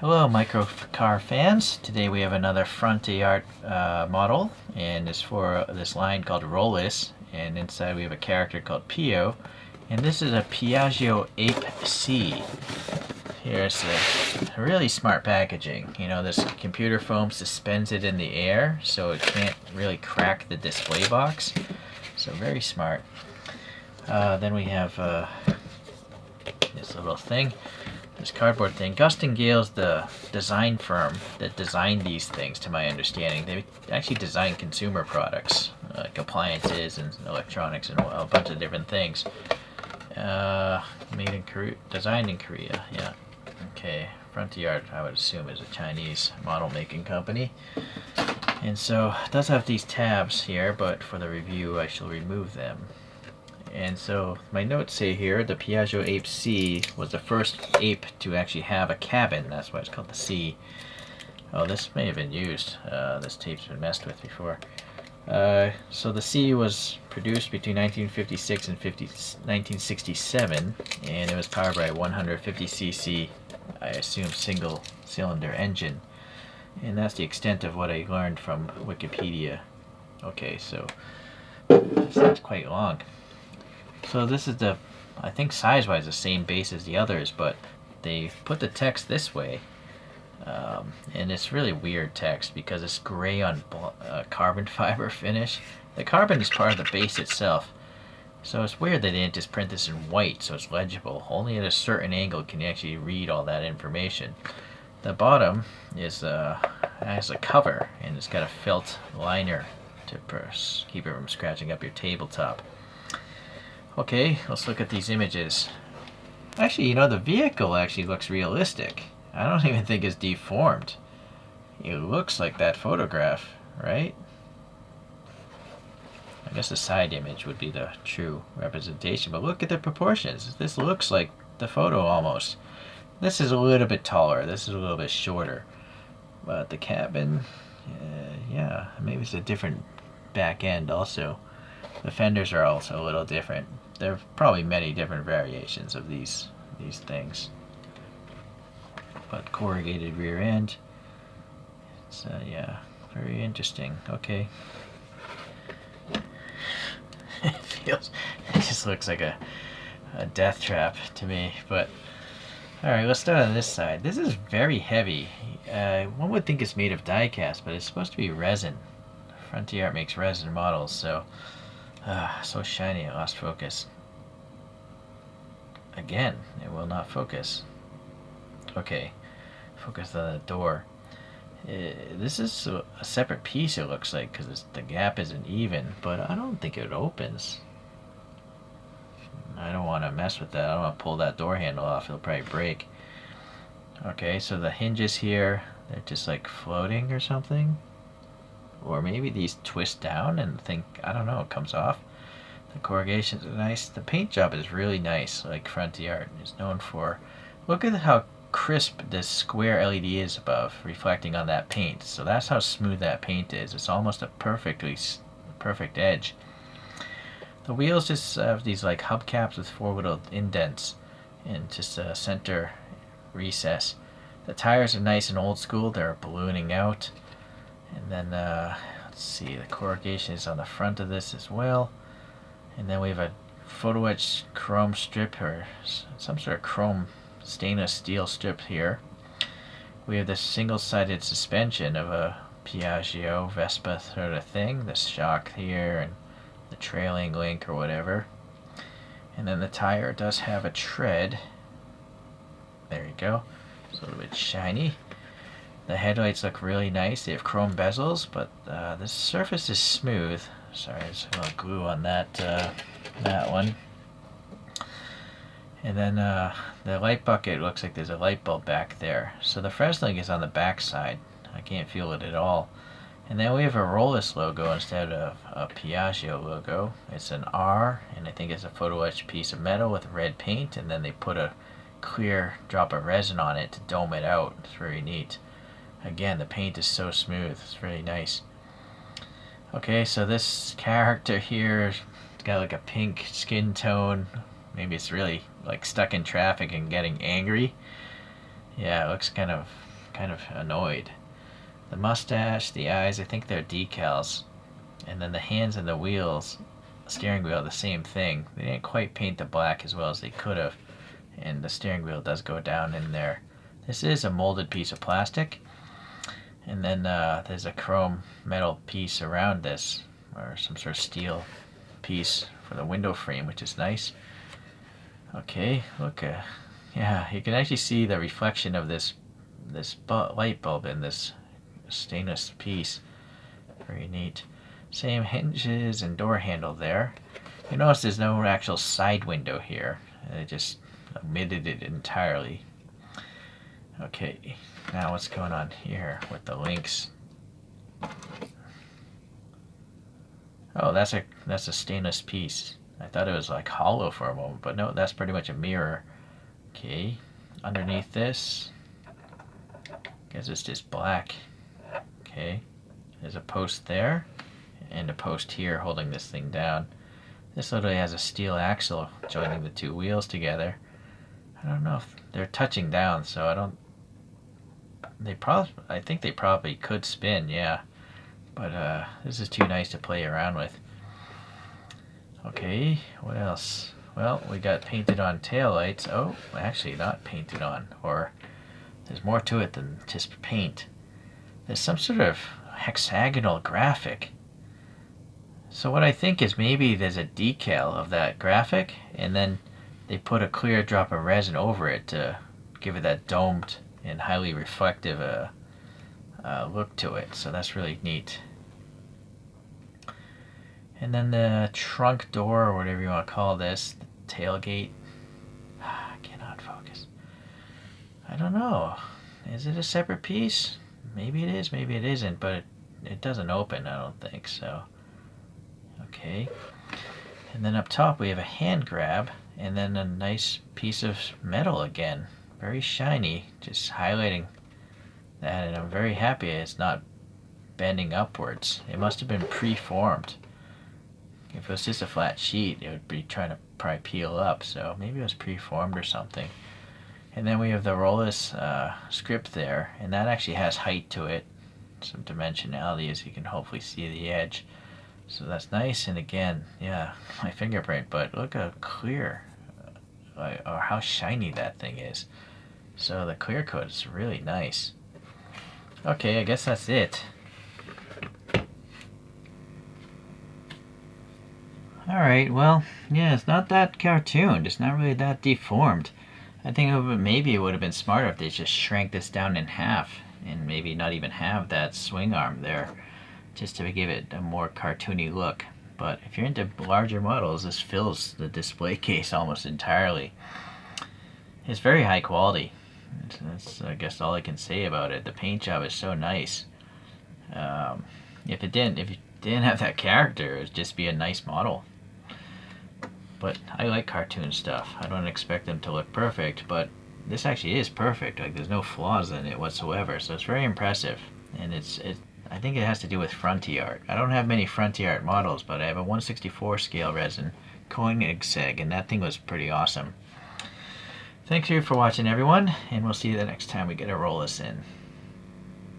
Hello micro car fans. Today we have another FrontiArt model, and it's for this line called Rollis, and inside we have a character called Pio, and this is a Piaggio Ape C. Here's a really smart packaging. You know, this computer foam suspends it in the air so it can't really crack the display box, so very smart. Then we have this little thing, this cardboard thing. Gust&gale is the design firm that designed these things, to my understanding. They actually design consumer products, like appliances and electronics and a bunch of different things. Made in Korea, designed in Korea, yeah. Okay, FrontiArt, I would assume, is a Chinese model making company. And so it does have these tabs here, but for the review I shall remove them. And so my notes say here the Piaggio Ape C was the first ape to actually have a cabin. That's why it's called the C. Oh, this may have been used. This tape's been messed with before. So the C was produced between 1956 and 1967, and it was powered by a 150cc, I assume, single cylinder engine. And that's the extent of what I learned from Wikipedia. Okay, so that's quite long. So this is the, I think size-wise, the same base as the others, but they put the text this way, and it's really weird text because it's gray on carbon fiber finish. The carbon is part of the base itself, so it's weird they didn't just print this in white so it's legible. Only at a certain angle can you actually read all that information. The bottom is has a cover, and it's got a felt liner to keep it from scratching up your tabletop. Okay, let's look at these images. Actually, you know, the vehicle actually looks realistic. I don't even think it's deformed. It looks like that photograph, right? I guess the side image would be the true representation, but look at the proportions. This looks like the photo almost. This is a little bit taller, this is a little bit shorter. But the cabin, yeah, maybe it's a different back end also. The fenders are also a little different. There are probably many different variations of these things. But corrugated rear end. It's yeah, very interesting. Okay. It just looks like a death trap to me. But all right, let's start on this side. This is very heavy. One would think it's made of die cast, but it's supposed to be resin. FrontiArt makes resin models, so so shiny it lost focus. Again, it will not focus. Okay, focus on the door. This is a separate piece, it looks like, because the gap isn't even, but I don't think it opens. I don't want to mess with that. I don't want to pull that door handle off. It'll probably break. Okay, so the hinges here, they're just like floating or something. Or maybe these twist down and I don't know, it comes off. The corrugations are nice. The paint job is really nice, like FrontiArt is known for. Look at how crisp this square LED is above, reflecting on that paint. So that's how smooth that paint is. It's almost a perfect edge. The wheels just have these like hubcaps with four little indents and just a center recess. The tires are nice and old school. They're ballooning out. And then, let's see, the corrugation is on the front of this as well. And then we have a photo etched chrome strip, or some sort of chrome stainless steel strip here. We have this single-sided suspension of a Piaggio Vespa sort of thing, the shock here and the trailing link or whatever. And then the tire does have a tread. There you go. It's a little bit shiny. The headlights look really nice. They have chrome bezels, but the surface is smooth. Sorry, there's a little glue on that one. And then the light bucket looks like there's a light bulb back there. So the Fresnel is on the back side. I can't feel it at all. And then we have a Rollis logo instead of a Piaggio logo. It's an R, and I think it's a photo etched piece of metal with red paint, and then they put a clear drop of resin on it to dome it out. It's very neat. Again, the paint is so smooth. It's really nice. Okay, so this character here, it's got like a pink skin tone. Maybe it's really like stuck in traffic and getting angry. Yeah, it looks kind of annoyed. The mustache, the eyes, I think they're decals. And then the hands and the wheels, steering wheel, the same thing. They didn't quite paint the black as well as they could have. And the steering wheel does go down in there. This is a molded piece of plastic. And then there's a chrome metal piece around this, or some sort of steel piece for the window frame, which is nice. Okay, look, yeah, you can actually see the reflection of this light bulb in this stainless piece. Very neat. Same hinges and door handle there. You notice there's no actual side window here. They just omitted it entirely. Okay, now what's going on here with the links? Oh, that's a stainless piece. I thought it was like hollow for a moment, but no, that's pretty much a mirror. Okay, underneath this, guess it's just black. Okay, there's a post there, and a post here holding this thing down. This literally has a steel axle joining the two wheels together. I don't know if they're touching down, so I think they probably could spin, yeah. But this is too nice to play around with. Okay, what else? Well, we got painted on taillights. Oh, actually not painted on, or there's more to it than just paint. There's some sort of hexagonal graphic. So what I think is maybe there's a decal of that graphic, and then they put a clear drop of resin over it to give it that domed and highly reflective look to it. So that's really neat. And then the trunk door, or whatever you want to call this, the tailgate. I cannot focus. I don't know. Is it a separate piece? Maybe it is, maybe it isn't, but it doesn't open, I don't think so. Okay. And then up top we have a hand grab, and then a nice piece of metal again. Very shiny, just highlighting that, and I'm very happy it's not bending upwards. It must have been pre-formed. If it was just a flat sheet, it would be trying to probably peel up, so maybe it was pre-formed or something. And then we have the Rollis script there, and that actually has height to it, some dimensionality, as you can hopefully see the edge. So that's nice, and again, yeah, my fingerprint, but look how clear, or how shiny that thing is. So the clear coat is really nice. Okay, I guess that's it. Alright, well, yeah, it's not that cartooned. It's not really that deformed. I think maybe it would have been smarter if they just shrank this down in half and maybe not even have that swing arm there, just to give it a more cartoony look. But if you're into larger models, this fills the display case almost entirely. It's very high quality. That's I guess all I can say about it. The paint job is so nice. If you didn't have that character, it would just be a nice model. But I like cartoon stuff. I don't expect them to look perfect, but this actually is perfect. Like, there's no flaws in it whatsoever, so it's very impressive. And I think it has to do with FrontiArt. I don't have many FrontiArt models, but I have a 1/64 scale resin Koenigsegg, and that thing was pretty awesome. Thanks for watching, everyone, and we'll see you the next time we get a Rollis in.